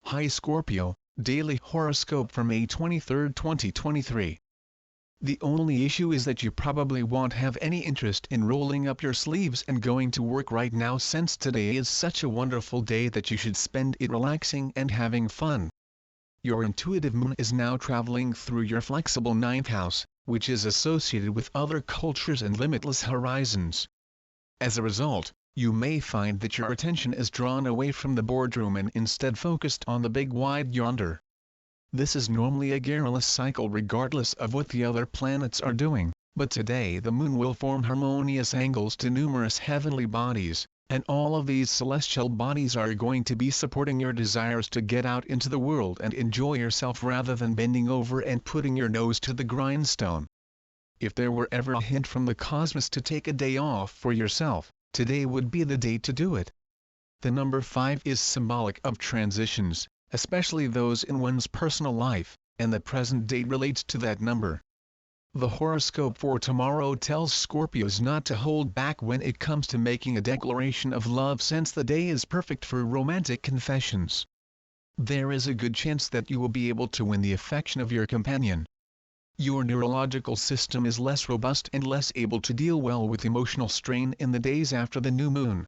Hi Scorpio, Daily Horoscope for May 23, 2023. The only issue is that you probably won't have any interest in rolling up your sleeves and going to work right now, since today is such a wonderful day that you should spend it relaxing and having fun. Your intuitive moon is now traveling through your flexible ninth house, which is associated with other cultures and limitless horizons. As a result, you may find that your attention is drawn away from the boardroom and instead focused on the big wide yonder. This is normally a garrulous cycle regardless of what the other planets are doing, but today the moon will form harmonious angles to numerous heavenly bodies, and all of these celestial bodies are going to be supporting your desires to get out into the world and enjoy yourself rather than bending over and putting your nose to the grindstone. If there were ever a hint from the cosmos to take a day off for yourself, today would be the day to do it. The number 5 is symbolic of transitions, especially those in one's personal life, and the present date relates to that number. The horoscope for tomorrow tells Scorpios not to hold back when it comes to making a declaration of love, since the day is perfect for romantic confessions. There is a good chance that you will be able to win the affection of your companion. Your neurological system is less robust and less able to deal well with emotional strain in the days after the new moon.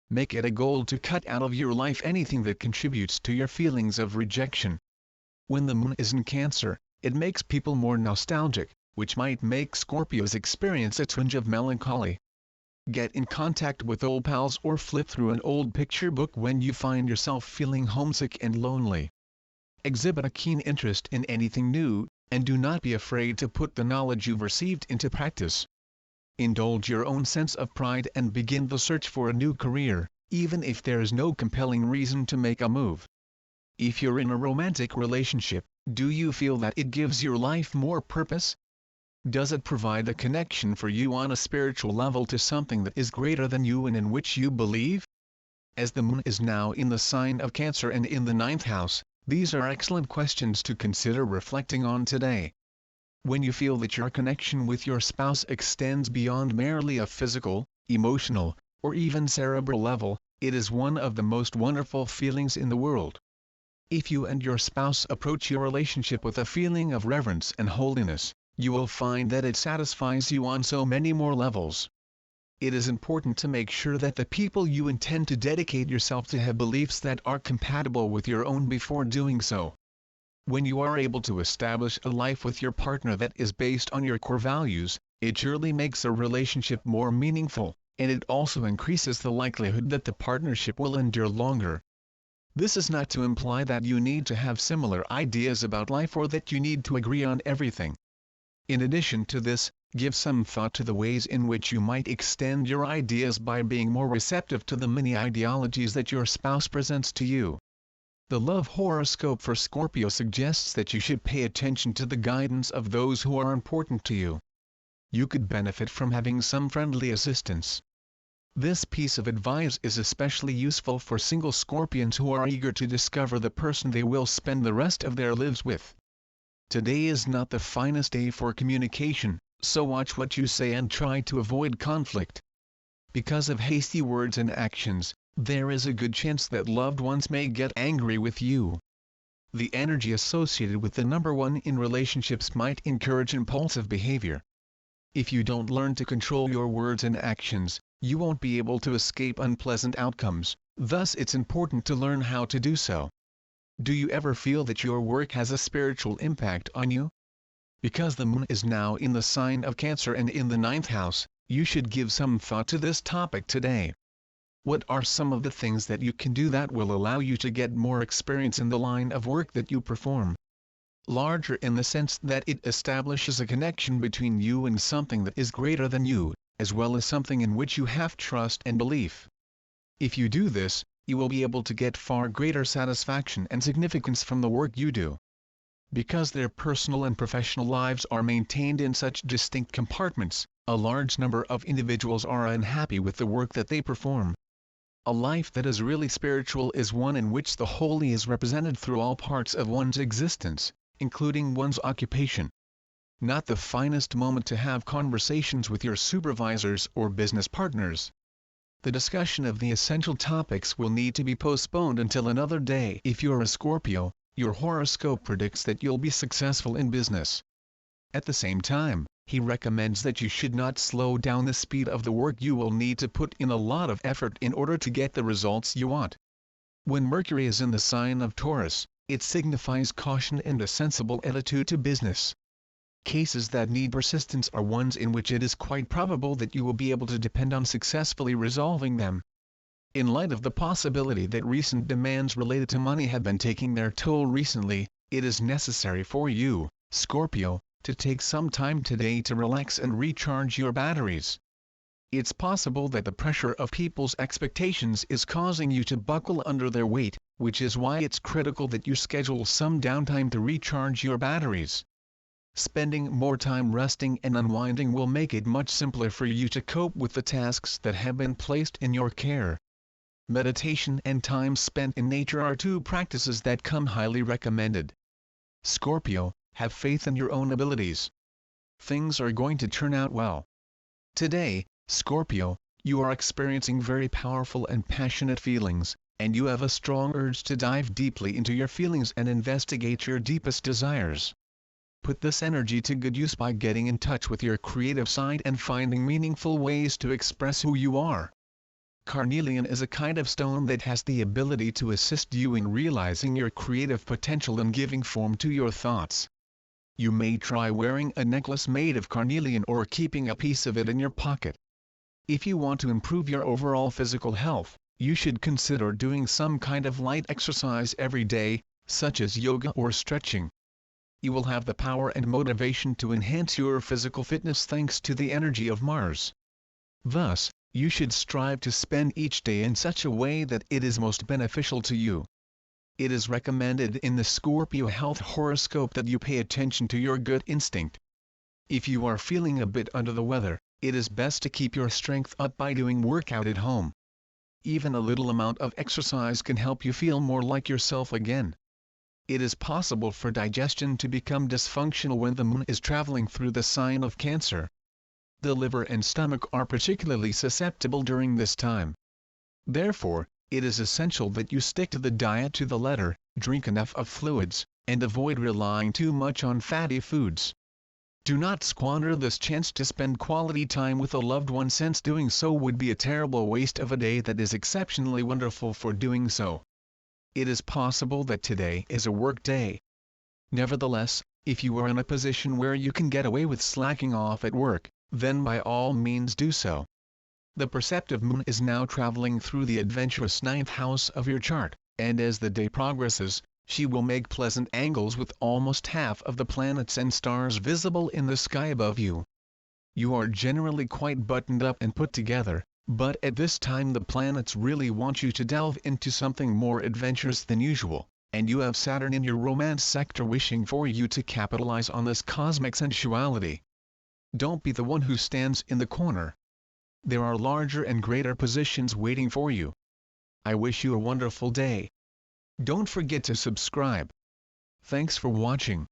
Make it a goal to cut out of your life anything that contributes to your feelings of rejection. When the moon is in Cancer, it makes people more nostalgic, which might make Scorpios experience a twinge of melancholy. Get in contact with old pals or flip through an old picture book when you find yourself feeling homesick and lonely. Exhibit a keen interest in anything new, and do not be afraid to put the knowledge you've received into practice. Indulge your own sense of pride and begin the search for a new career, even if there is no compelling reason to make a move. If you're in a romantic relationship, do you feel that it gives your life more purpose? Does it provide a connection for you on a spiritual level to something that is greater than you and in which you believe? As the moon is now in the sign of Cancer and in the ninth house, these are excellent questions to consider reflecting on today. When you feel that your connection with your spouse extends beyond merely a physical, emotional, or even cerebral level, it is one of the most wonderful feelings in the world. If you and your spouse approach your relationship with a feeling of reverence and holiness, you will find that it satisfies you on so many more levels. It is important to make sure that the people you intend to dedicate yourself to have beliefs that are compatible with your own before doing so. When you are able to establish a life with your partner that is based on your core values, it surely makes a relationship more meaningful, and it also increases the likelihood that the partnership will endure longer. This is not to imply that you need to have similar ideas about life or that you need to agree on everything. In addition to this, give some thought to the ways in which you might extend your ideas by being more receptive to the many ideologies that your spouse presents to you. The love horoscope for Scorpio suggests that you should pay attention to the guidance of those who are important to you. You could benefit from having some friendly assistance. This piece of advice is especially useful for single Scorpions who are eager to discover the person they will spend the rest of their lives with. Today is not the finest day for communication, so watch what you say and try to avoid conflict. Because of hasty words and actions, there is a good chance that loved ones may get angry with you. The energy associated with the number 1 in relationships might encourage impulsive behavior. If you don't learn to control your words and actions, you won't be able to escape unpleasant outcomes, thus it's important to learn how to do so. Do you ever feel that your work has a spiritual impact on you? Because the moon is now in the sign of Cancer and in the ninth house, you should give some thought to this topic today. What are some of the things that you can do that will allow you to get more experience in the line of work that you perform? Larger in the sense that it establishes a connection between you and something that is greater than you, as well as something in which you have trust and belief. If you do this, you will be able to get far greater satisfaction and significance from the work you do. Because their personal and professional lives are maintained in such distinct compartments, a large number of individuals are unhappy with the work that they perform. A life that is really spiritual is one in which the holy is represented through all parts of one's existence, including one's occupation. Not the finest moment to have conversations with your supervisors or business partners. the discussion of the essential topics will need to be postponed until another day. If you're a Scorpio, your horoscope predicts that you'll be successful in business. At the same time, he recommends that you should not slow down the speed of the work. You will need to put in a lot of effort in order to get the results you want. When Mercury is in the sign of Taurus, it signifies caution and a sensible attitude to business. Cases that need persistence are ones in which it is quite probable that you will be able to depend on successfully resolving them. In light of the possibility that recent demands related to money have been taking their toll recently, it is necessary for you, Scorpio, to take some time today to relax and recharge your batteries. It's possible that the pressure of people's expectations is causing you to buckle under their weight, which is why it's critical that you schedule some downtime to recharge your batteries. Spending more time resting and unwinding will make it much simpler for you to cope with the tasks that have been placed in your care. Meditation and time spent in nature are two practices that come highly recommended. Scorpio, have faith in your own abilities. Things are going to turn out well. Today, Scorpio, you are experiencing very powerful and passionate feelings, and you have a strong urge to dive deeply into your feelings and investigate your deepest desires. Put this energy to good use by getting in touch with your creative side and finding meaningful ways to express who you are. Carnelian is a kind of stone that has the ability to assist you in realizing your creative potential and giving form to your thoughts. You may try wearing a necklace made of carnelian or keeping a piece of it in your pocket. If you want to improve your overall physical health, you should consider doing some kind of light exercise every day, such as yoga or stretching. You will have the power and motivation to enhance your physical fitness thanks to the energy of Mars. Thus, you should strive to spend each day in such a way that it is most beneficial to you. It is recommended in the Scorpio health horoscope that you pay attention to your gut instinct. If you are feeling a bit under the weather, it is best to keep your strength up by doing workout at home. Even a little amount of exercise can help you feel more like yourself again. It is possible for digestion to become dysfunctional when the moon is traveling through the sign of Cancer. The liver and stomach are particularly susceptible during this time. Therefore, it is essential that you stick to the diet to the letter, drink enough of fluids, and avoid relying too much on fatty foods. Do not squander this chance to spend quality time with a loved one, since doing so would be a terrible waste of a day that is exceptionally wonderful for doing so. It is possible that today is a work day. Nevertheless, if you are in a position where you can get away with slacking off at work, then by all means do so. The perceptive moon is now traveling through the adventurous 9th house of your chart, and as the day progresses, she will make pleasant angles with almost half of the planets and stars visible in the sky above you. You are generally quite buttoned up and put together, but at this time the planets really want you to delve into something more adventurous than usual, and you have Saturn in your romance sector wishing for you to capitalize on this cosmic sensuality. Don't be the one who stands in the corner. There are larger and greater positions waiting for you. I wish you a wonderful day. Don't forget to subscribe. Thanks for watching.